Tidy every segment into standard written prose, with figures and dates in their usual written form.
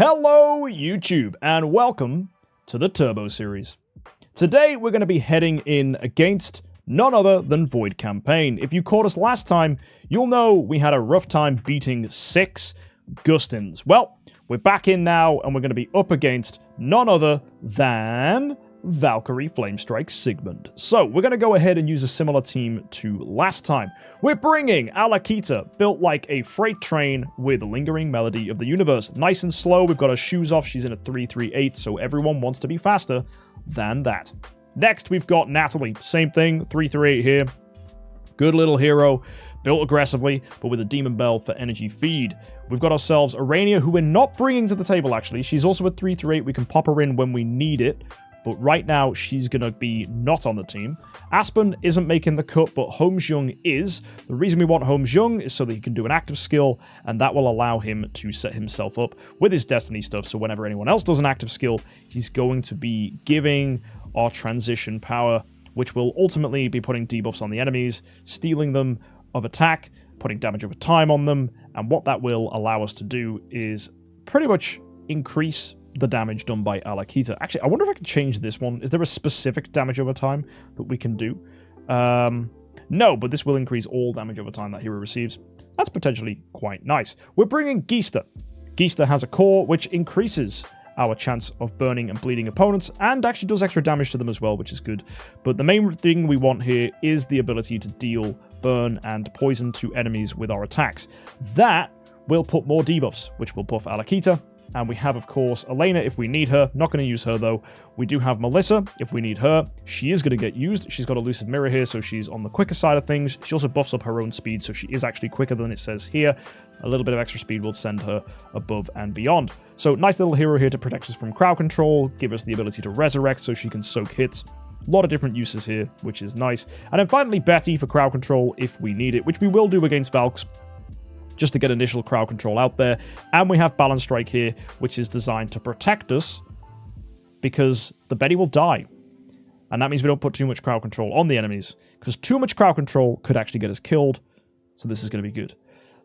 Hello YouTube and welcome to the Turbo series. Today we're going to be heading in against none other than Void Campaign. If you caught us last time, you'll know we had a rough time beating 6 Gustins. Well, we're back in now and we're going to be up against none other than Valkyrie Flamestrike Sigmund. So we're going to go ahead and use a similar team to last time. We're bringing Alikita, built like a freight train with a lingering melody of the universe. Nice and slow, we've got her shoes off, she's in a 338, so everyone wants to be faster than that. Next, we've got Natalie, same thing, 338 here. Good little hero, built aggressively, but with a Demon Bell for energy feed. We've got ourselves Arania, who we're not bringing to the table actually. She's also a 338, we can pop her in when we need it. But right now, she's going to be not on the team. Aspen isn't making the cut, but HKxJUMP is. The reason we want HKxJUMP is so that he can do an active skill, and that will allow him to set himself up with his Destiny stuff, so whenever anyone else does an active skill, he's going to be giving our transition power, which will ultimately be putting debuffs on the enemies, stealing them of attack, putting damage over time on them, and what that will allow us to do is pretty much increase the damage done by Alikita. Actually, I wonder if I can change this one. Is there a specific damage over time that we can do? No, but this will increase all damage over time that hero receives. That's potentially quite nice. We're bringing Geista. Geista has a core which increases our chance of burning and bleeding opponents, and actually does extra damage to them as well, which is good. But the main thing we want here is the ability to deal burn and poison to enemies with our attacks. That will put more debuffs, which will buff Alikita. And we have, of course, Elena if we need her. Not going to use her, though. We do have Melissa if we need her. She is going to get used. She's got Elusive Mirror here, so she's on the quicker side of things. She also buffs up her own speed, so she is actually quicker than it says here. A little bit of extra speed will send her above and beyond. So, nice little hero here to protect us from crowd control, give us the ability to resurrect so she can soak hits. A lot of different uses here, which is nice. And then finally, Betty for crowd control if we need it, which we will do against Valks, just to get initial crowd control out there. And we have Balance Strike here, which is designed to protect us because the Betty will die. And that means we don't put too much crowd control on the enemies, because too much crowd control could actually get us killed. So this is going to be good.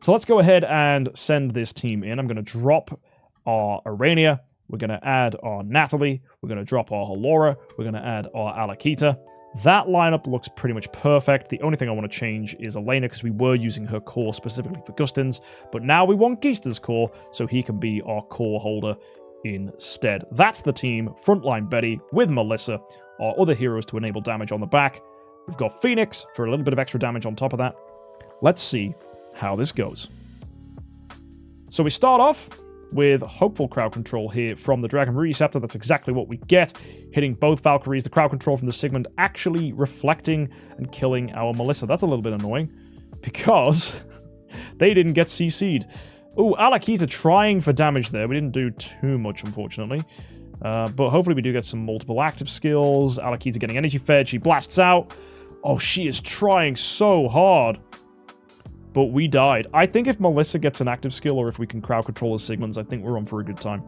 So let's go ahead and send this team in. I'm going to drop our Arania. We're going to add our Natalie. We're going to drop our Halora. We're going to add our Alikita. That lineup looks pretty much perfect. The only thing I want to change is Elena, because we were using her core specifically for Gustins, but now we want Geista's core, so he can be our core holder instead. That's the team. Frontline Betty with Melissa, our other heroes to enable damage on the back. We've got Phoenix for a little bit of extra damage on top of that. Let's see how this goes. So we start off with hopeful crowd control here from the Dragon Receptor. That's exactly what we get. Hitting both Valkyries, the crowd control from the Sigmund actually reflecting and killing our Melissa. That's a little bit annoying because they didn't get CC'd. Ooh, Alikita trying for damage there. We didn't do too much, unfortunately. But hopefully we do get some multiple active skills. Alikita getting energy fed. She blasts out. Oh, she is trying so hard. But we died. I think if Melissa gets an active skill, or if we can crowd control the Sigmunds, I think we're on for a good time.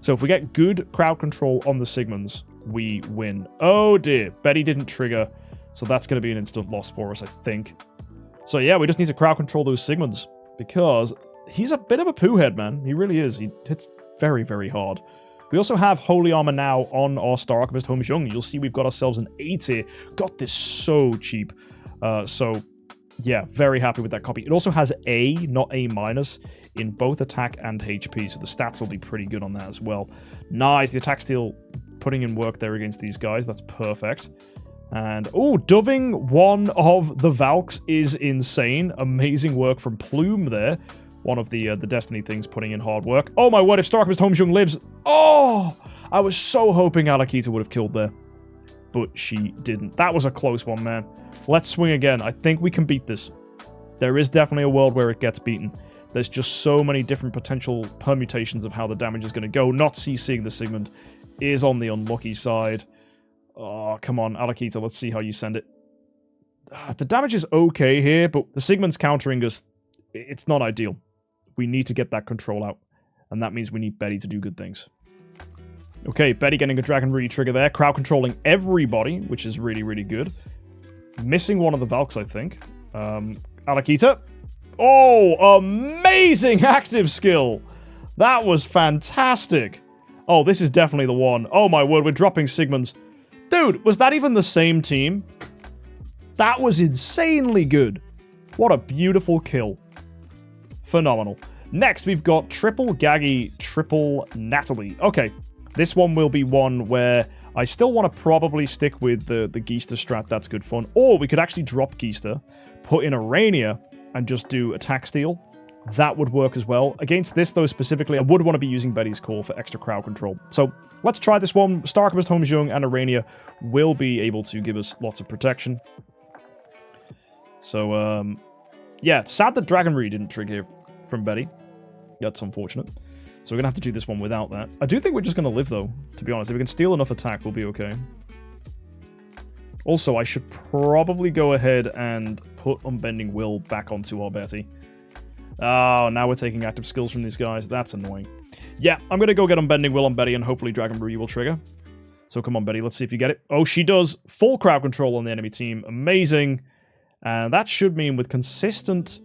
So if we get good crowd control on the Sigmunds, we win. Oh dear, Betty didn't trigger, so that's going to be an instant loss for us, I think. So yeah, we just need to crowd control those Sigmunds, because he's a bit of a poo head, man. He really is. He hits very, very hard. We also have Holy Armor now on our Star Archivist HKxJUMP. You'll see we've got ourselves an A tier. Got this so cheap. Yeah, very happy with that copy. It also has A, not A-, in both attack and HP, so the stats will be pretty good on that as well. Nice, the attack steal putting in work there against these guys. That's perfect. And, oh, doving one of the Valks is insane. Amazing work from Plume there. One of the Destiny things putting in hard work. Oh my word, if Star Archivist HKxJUMP lives... Oh! I was so hoping Alikita would have killed there. But she didn't. That was a close one, man. Let's swing again. I think we can beat this. There is definitely a world where it gets beaten. There's just so many different potential permutations of how the damage is going to go. Not CCing the Sigmund is on the unlucky side. Oh, come on, Alikita. Let's see how you send it. The damage is okay here, but the Sigmund's countering us. It's not ideal. We need to get that control out. And that means we need Betty to do good things. Okay, Betty getting a Dragon Re-trigger there. Crowd controlling everybody, which is really, really good. Missing one of the Valks, I think. Alikita. Oh, amazing active skill. That was fantastic. Oh, this is definitely the one. Oh my word, we're dropping Sigmunds. Dude, was that even the same team? That was insanely good. What a beautiful kill. Phenomenal. Next, we've got triple Gaggy, triple Natalie. Okay, this one will be one where I still want to probably stick with the Geista strat. That's good fun. Or we could actually drop Geista, put in Arania, and just do attack steal. That would work as well. Against this, though, specifically, I would want to be using Betty's Call for extra crowd control. So let's try this one. Starkest Holmes-Young and Arania will be able to give us lots of protection. So, yeah, sad that Dragon Re didn't trigger from Betty. That's unfortunate. So we're going to have to do this one without that. I do think we're just going to live, though, to be honest. If we can steal enough attack, we'll be okay. Also, I should probably go ahead and put Unbending Will back onto our Betty. Oh, now we're taking active skills from these guys. That's annoying. Yeah, I'm going to go get Unbending Will on Betty, and hopefully Dragon Brew will trigger. So come on, Betty. Let's see if you get it. Oh, she does. Full crowd control on the enemy team. Amazing. And that should mean with consistent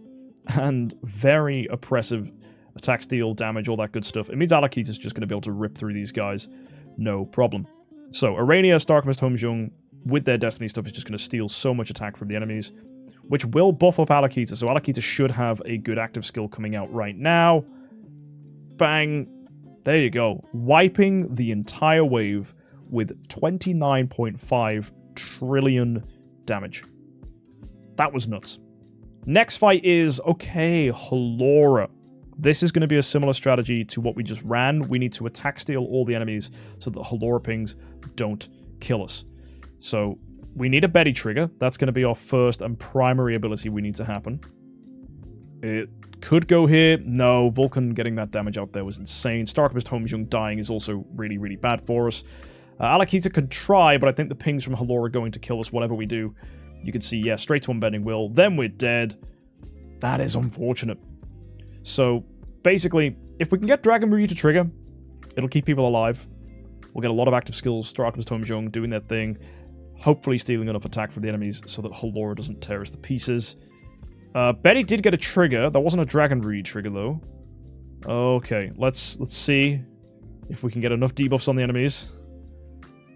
and very oppressive attack, steal, damage, all that good stuff, it means Alikita's just going to be able to rip through these guys. No problem. So Arania, Starkest Holmes-Young, with their Destiny stuff, is just going to steal so much attack from the enemies, which will buff up Alikita. So Alikita should have a good active skill coming out right now. Bang. There you go. Wiping the entire wave with 29.5 trillion damage. That was nuts. Next fight is, okay, Halora. This is going to be a similar strategy to what we just ran. We need to attack steal all the enemies so that Halora pings don't kill us. So we need a Betty trigger. That's going to be our first and primary ability we need to happen. It could go here. No, Vulcan getting that damage out there was insane. Starkest Holmes-Young dying is also really, really bad for us. Alikita could try, but I think the pings from Halora are going to kill us whatever we do. You can see, yeah, straight to Unbending Will. Then we're dead. That is unfortunate. So, basically, if we can get Dragon Brew to trigger, it'll keep people alive. We'll get a lot of active skills. Starkest Holmes-Young doing their thing. Hopefully stealing enough attack from the enemies so that Halora doesn't tear us to pieces. Betty did get a trigger. That wasn't a Dragon Brew trigger, though. Okay, let's see if we can get enough debuffs on the enemies.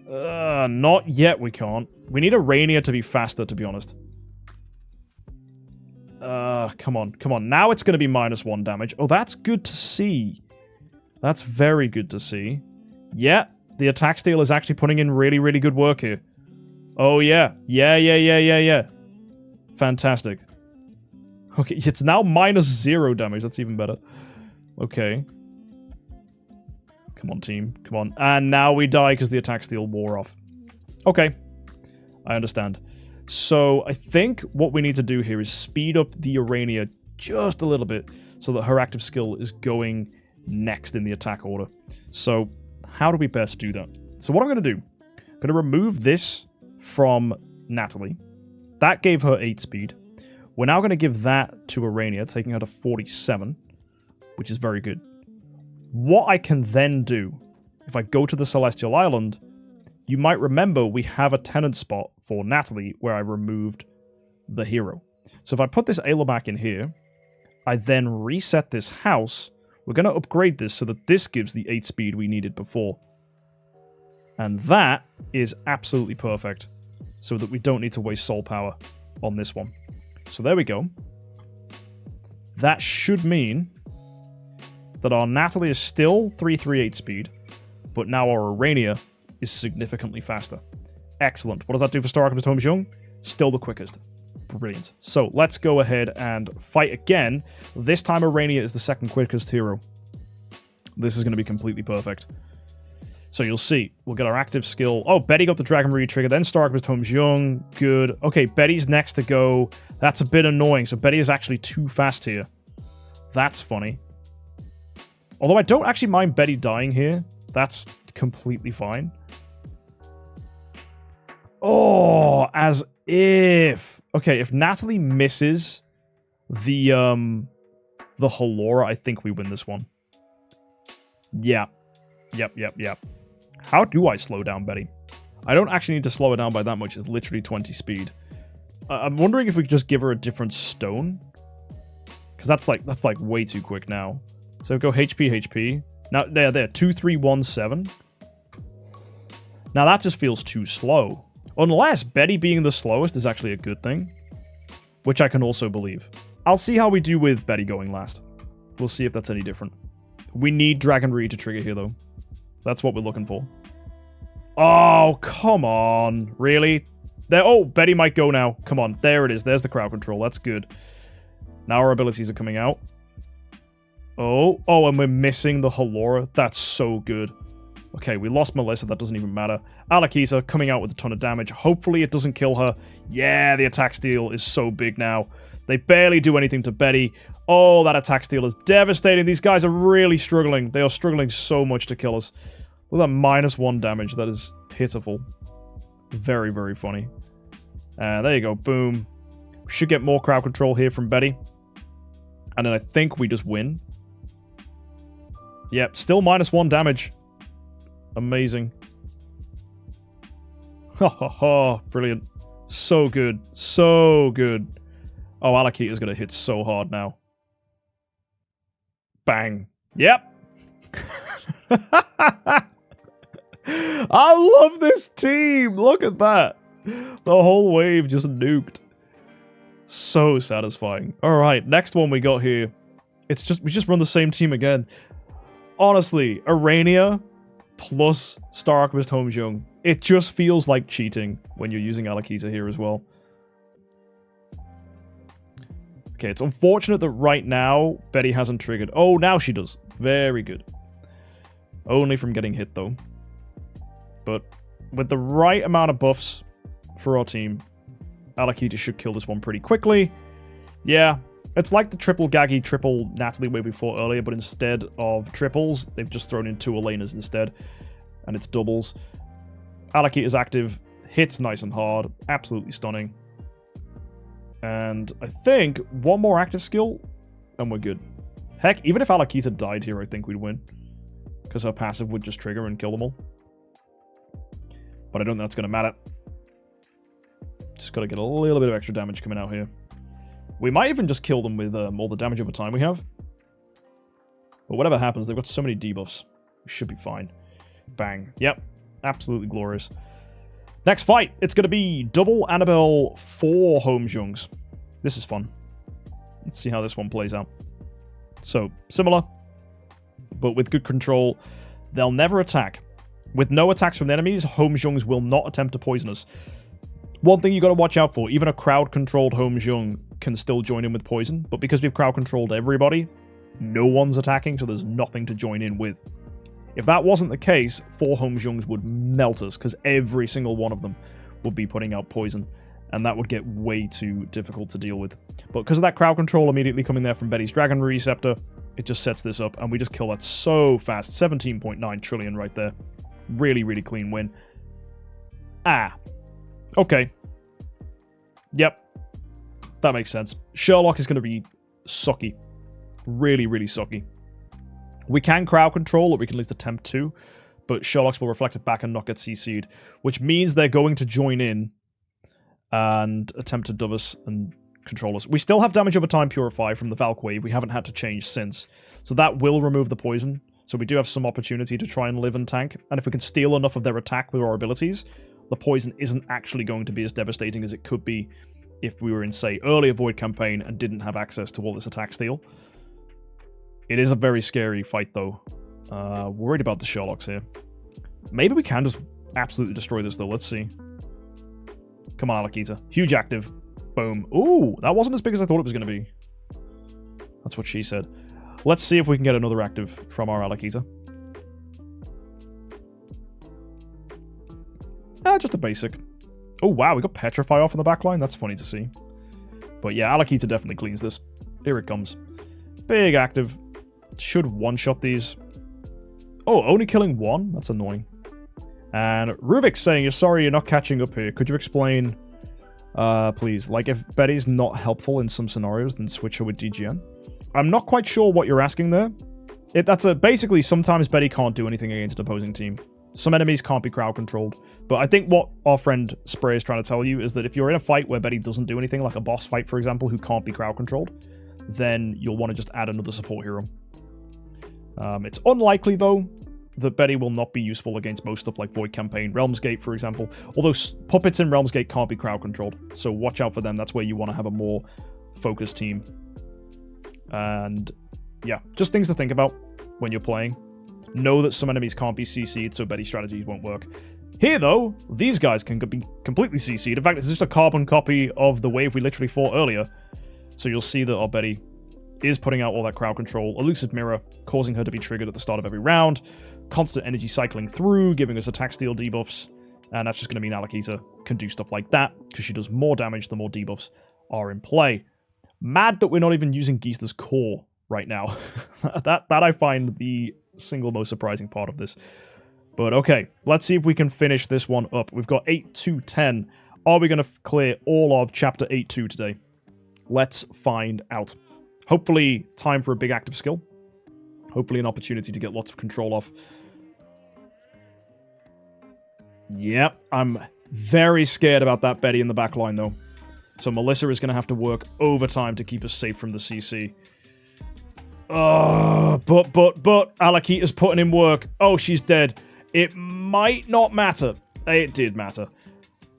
Not yet, we can't. We need Arania to be faster, to be honest. Come on, come on. Now it's going to be -1 damage. Oh, that's good to see. That's very good to see. Yeah, the attack steal is actually putting in really, really good work here. Oh, yeah. Yeah. Fantastic. Okay, it's now -0 damage. That's even better. Okay. Come on, team. Come on. And now we die because the attack steal wore off. Okay. I understand. So I think what we need to do here is speed up the Arania just a little bit so that her active skill is going next in the attack order. So how do we best do that? So what I'm going to do, I'm going to remove this from Natalie. That gave her 8 speed. We're now going to give that to Arania, taking her to 47, which is very good. What I can then do, if I go to the Celestial Island, you might remember we have a tenant spot for Natalie where I removed the hero. So if I put this Ayla back in here, I then reset this house. We're going to upgrade this so that this gives the 8 speed we needed before. And that is absolutely perfect, so that we don't need to waste soul power on this one. So there we go. That should mean that our Natalie is still 338 speed, but now our Arania is significantly faster. Excellent. What does that do for Starkest Holmes-Young? Still the quickest. Brilliant. So let's go ahead and fight again. This time Arania is the second quickest hero. This is going to be completely perfect. So you'll see. We'll get our active skill. Oh, Betty got the Dragon Brew trigger, then Starkest Holmes-Young. Good. Okay, Betty's next to go. That's a bit annoying. So Betty is actually too fast here. That's funny. Although I don't actually mind Betty dying here. That's completely fine. Oh, as if. Okay, if Natalie misses the Halora, I think we win this one. Yeah. Yep. How do I slow down Betty? I don't actually need to slow her down by that much. It's literally 20 speed. I'm wondering if we could just give her a different stone. Because that's like way too quick now. So go HP. Now, there, 2317. Now, that just feels too slow. Unless Betty being the slowest is actually a good thing. Which I can also believe. I'll see how we do with Betty going last. We'll see if that's any different. We need Dragon Reed to trigger here, though. That's what we're looking for. Oh, come on. Really? There. Oh, Betty might go now. Come on. There it is. There's the crowd control. That's good. Now our abilities are coming out. Oh, and we're missing the Halora. That's so good. Okay, we lost Melissa. That doesn't even matter. Alikita coming out with a ton of damage. Hopefully it doesn't kill her. Yeah, the attack steal is so big now. They barely do anything to Betty. Oh, that attack steal is devastating. These guys are really struggling. They are struggling so much to kill us. Look at that -1 damage. That is pitiful. Very, very funny. There you go. Boom. We should get more crowd control here from Betty. And then I think we just win. Yep, still -1 damage. Amazing. Ha ha ha. Brilliant. So good. So good. Oh, Alikita's going to hit so hard now. Bang. Yep. I love this team. Look at that. The whole wave just nuked. So satisfying. All right, next one we got here. It's just we just run the same team again. Honestly, Arania plus Star Alchemist Homejung. It just feels like cheating when you're using Alikita here as well. Okay, it's unfortunate that right now Betty hasn't triggered. Oh, now she does. Very good. Only from getting hit, though. But with the right amount of buffs for our team, Alikita should kill this one pretty quickly. Yeah, it's like the triple Gaggy, triple Natalie wave we fought earlier, but instead of triples, they've just thrown in 2 Elenas instead. And it's doubles. Alikita's active, hits nice and hard, absolutely stunning. And I think one more active skill, and we're good. Heck, even if Alikita died here, I think we'd win. Because her passive would just trigger and kill them all. But I don't think that's going to matter. Just got to get a little bit of extra damage coming out here. We might even just kill them with all the damage over time we have. But whatever happens, they've got so many debuffs. We should be fine. Bang. Yep. Absolutely glorious. Next fight, it's going to be double Annabelle 4 Homejungs. This is fun. Let's see how this one plays out. So, similar, but with good control. They'll never attack. With no attacks from the enemies, Homejungs will not attempt to poison us. One thing you got to watch out for, even a crowd-controlled Homejung can still join in with poison, but because we've crowd-controlled everybody, no one's attacking, so there's nothing to join in with. If that wasn't the case, 4 Homejungs would melt us, because every single one of them would be putting out poison, and that would get way too difficult to deal with. But because of that crowd control immediately coming there from Betty's Dragon Receptor, it just sets this up, and we just kill that so fast. 17.9 trillion right there. Really, really clean win. Ah. Okay. Yep. That makes sense. Sherlock is going to be sucky. Really, really sucky. We can crowd control, or we can at least attempt to, but Sherlock's will reflect it back and not get CC'd, which means they're going to join in and attempt to dove us and control us. We still have damage over time Purify from the Valk Wave. We haven't had to change since, so that will remove the poison. So we do have some opportunity to try and live and tank, and if we can steal enough of their attack with our abilities, the poison isn't actually going to be as devastating as it could be if we were in, say, earlier Void campaign and didn't have access to all this attack steal. It is a very scary fight, though. Worried about the Sherlocks here. Maybe we can just absolutely destroy this, though. Let's see. Come on, Alikita. Huge active. Boom. Ooh, that wasn't as big as I thought it was going to be. That's what she said. Let's see if we can get another active from our Alikita. Just a basic. Oh, wow, we got Petrify off in the back line. That's funny to see. But yeah, Alikita definitely cleans this. Here it comes. Big active. Should one-shot these. Oh, only killing one? That's annoying. And Rubik's saying, you're sorry you're not catching up here. Could you explain, please? Like, if Betty's not helpful in some scenarios, then switch her with DGN. I'm not quite sure what you're asking there. Basically, sometimes Betty can't do anything against an opposing team. Some enemies can't be crowd controlled. But I think what our friend Spray is trying to tell you is that if you're in a fight where Betty doesn't do anything, like a boss fight, for example, who can't be crowd controlled, then you'll want to just add another support hero. It's unlikely, though, that Betty will not be useful against most stuff like Void Campaign, Realms Gate, for example. Although puppets in Realms Gate can't be crowd controlled, so watch out for them. That's where you want to have a more focused team. And yeah, just things to think about when you're playing. Know that some enemies can't be CC'd, so Betty's strategies won't work. Here, though, these guys can be completely CC'd. In fact, it's just a carbon copy of the wave we literally fought earlier. So you'll see that our Betty is putting out all that crowd control. Elusive Mirror, causing her to be triggered at the start of every round. Constant energy cycling through, giving us attack steal debuffs. And that's just going to mean Alikita can do stuff like that, because she does more damage the more debuffs are in play. Mad that we're not even using Geister's Core right now. that I find the single most surprising part of this. But okay, let's see if we can finish this one up. We've got 8-10. Are we going to clear all of Chapter 8-2 today? Let's find out. Hopefully, time for a big active skill. Hopefully an opportunity to get lots of control off. Yep, I'm very scared about that Betty in the back line, though. So Melissa is going to have to work overtime to keep us safe from the CC. But Alikita's putting in work. Oh, she's dead. It might not matter. It did matter.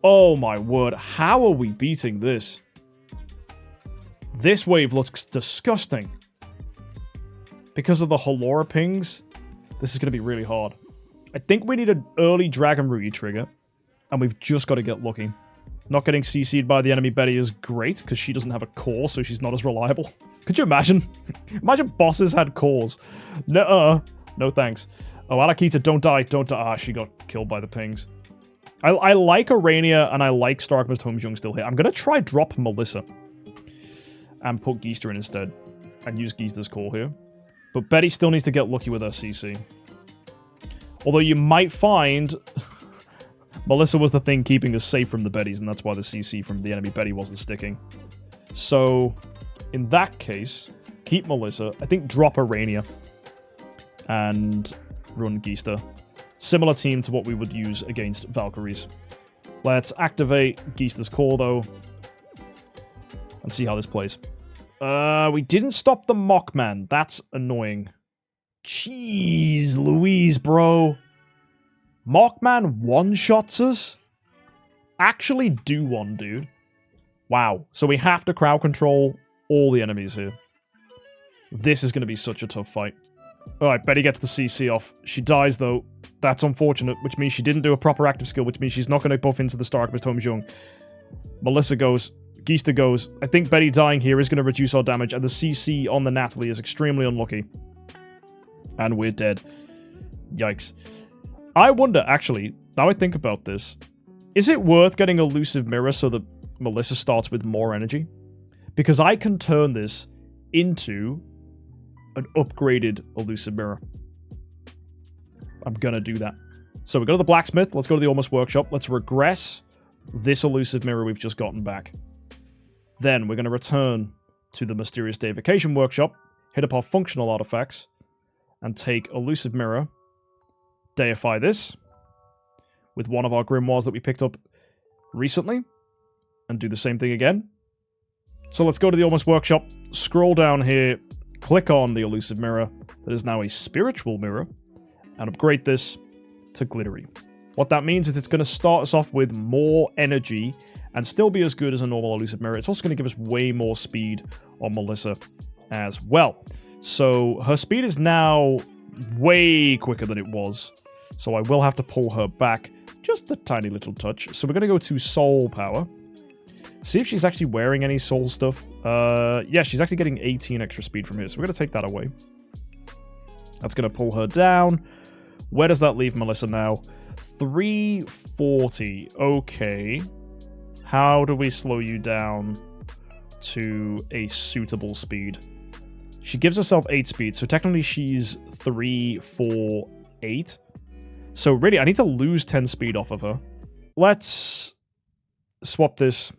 Oh my word, how are we beating this? This wave looks disgusting. Because of the Halora pings, this is going to be really hard. I think we need an early Dragon Rooty trigger, and we've just got to get lucky. Not getting CC'd by the enemy Betty is great, because she doesn't have a core, so she's not as reliable. Could you imagine? Imagine bosses had cores. No thanks. Oh, Alikita, don't die, don't die. Ah, she got killed by the pings. I like Arania, and I like Starkmist Holmesjung still here. I'm going to try drop Melissa. And put Geister in instead. And use Geister's Core here. But Betty still needs to get lucky with her CC. Although you might find Melissa was the thing keeping us safe from the Bettys, and that's why the CC from the enemy Betty wasn't sticking. So, in that case, keep Melissa. I think drop Arania. And run Geister. Similar team to what we would use against Valkyries. Let's activate Geister's Core, though. And see how this plays. We didn't stop the Mockman. That's annoying. Jeez Louise, bro. Mockman one-shots us? Actually do one, dude. Wow. So we have to crowd control all the enemies here. This is going to be such a tough fight. Alright, Betty gets the CC off. She dies, though. That's unfortunate, which means she didn't do a proper active skill, which means she's not going to buff into the Starkmist Holmesjung. Melissa goes. Geister goes. I think Betty dying here is going to reduce our damage, and the CC on the Natalie is extremely unlucky. And we're dead. Yikes. I wonder, actually, now I think about this, is it worth getting Elusive Mirror so that Melissa starts with more energy? Because I can turn this into an upgraded Elusive Mirror. I'm gonna do that. So we go to the Blacksmith, let's go to the Almost Workshop, let's regress this Elusive Mirror we've just gotten back. Then we're going to return to the Mysterious Deification Workshop, hit up our functional artifacts, and take Elusive Mirror, deify this, with one of our Grimoires that we picked up recently, and do the same thing again. So let's go to the Almost Workshop, scroll down here, click on the Elusive Mirror, that is now a Spiritual Mirror, and upgrade this to Glittery. What that means is it's going to start us off with more energy and still be as good as a normal Elusive Mirror. It's also going to give us way more speed on Melissa as well. So her speed is now way quicker than it was. So I will have to pull her back just a tiny little touch. So we're going to go to Soul Power. See if she's actually wearing any soul stuff. Yeah, she's actually getting 18 extra speed from here. So we're going to take that away. That's going to pull her down. Where does that leave Melissa now? 340. Okay. How do we slow you down to a suitable speed? She gives herself 8 speed, so technically she's 3, 4, 8. So really, I need to lose 10 speed off of her. Let's swap this.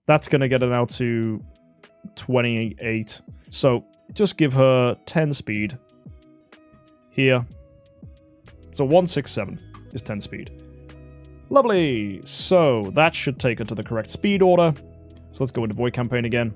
That's going to get her now to 28. So just give her 10 speed. Here. So 167 is 10 speed. Lovely. So that should take her to the correct speed order. So let's go into Void Campaign again.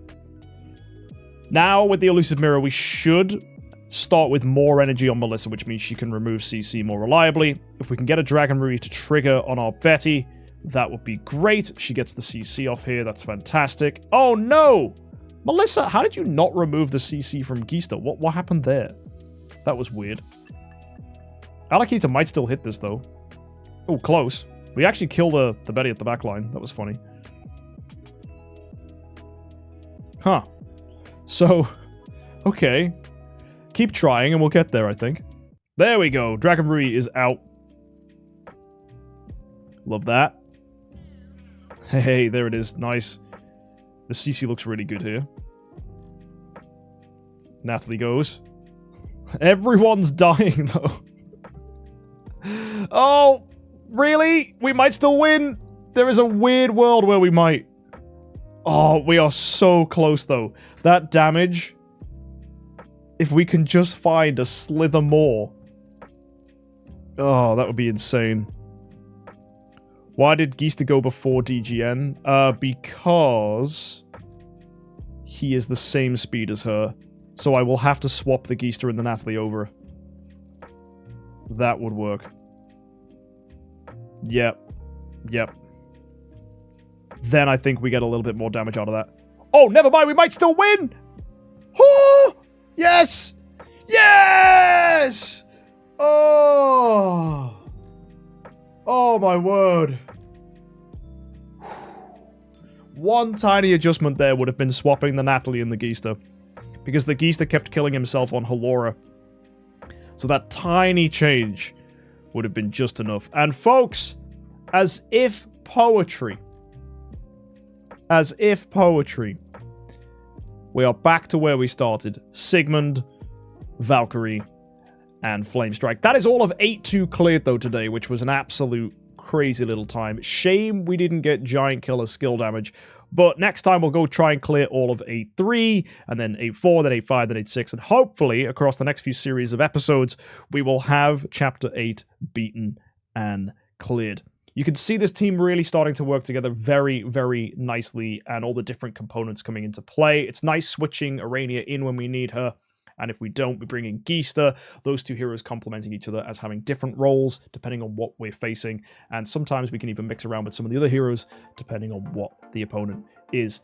Now with the Elusive Mirror, we should start with more energy on Melissa, which means she can remove CC more reliably. If we can get a Dragon Rui to trigger on our Betty, that would be great. She gets the CC off here. That's fantastic. Oh, no! Melissa, how did you not remove the CC from Geista? What happened there? That was weird. Alikita might still hit this, though. Oh, close. We actually killed the Betty at the back line. That was funny. Huh. So, okay. Keep trying and we'll get there, I think. There we go. Dragon Rui is out. Love that. Hey, there it is. Nice. The CC looks really good here. Natalie goes. Everyone's dying, though. Oh, really? We might still win. There is a weird world where we might. Oh, we are so close, though. That damage, if we can just find a slither more. Oh, that would be insane. Why did Geista go before DGN? Because he is the same speed as her. So I will have to swap the Geista and the Natalie over. That would work. Yep. Yep. Then I think we get a little bit more damage out of that. Oh, never mind. We might still win. Oh, yes. Yes. Oh. Oh, my word. One tiny adjustment there would have been swapping the Natalie and the Geista. Because the Geista kept killing himself on Halora. So that tiny change would have been just enough. And folks, as if poetry, we are back to where we started. Sigmund, Valkyrie, and Flamestrike. That is all of 8-2 cleared, though, today, which was an absolute crazy little time. Shame we didn't get Giant Killer skill damage. But next time we'll go try and clear all of 8-3, and then 8-4, then 8-5, then 8-6, and hopefully, across the next few series of episodes, we will have Chapter 8 beaten and cleared. You can see this team really starting to work together very, very nicely, and all the different components coming into play. It's nice switching Arania in when we need her, and if we don't, we bring in Geista, those two heroes complementing each other as having different roles depending on what we're facing, and sometimes we can even mix around with some of the other heroes depending on what the opponent is.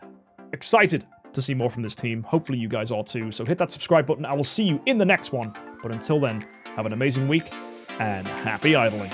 Excited to see more from this team. Hopefully you guys are too, so hit that subscribe button. I will see you in the next one, but until then, have an amazing week, and happy idling.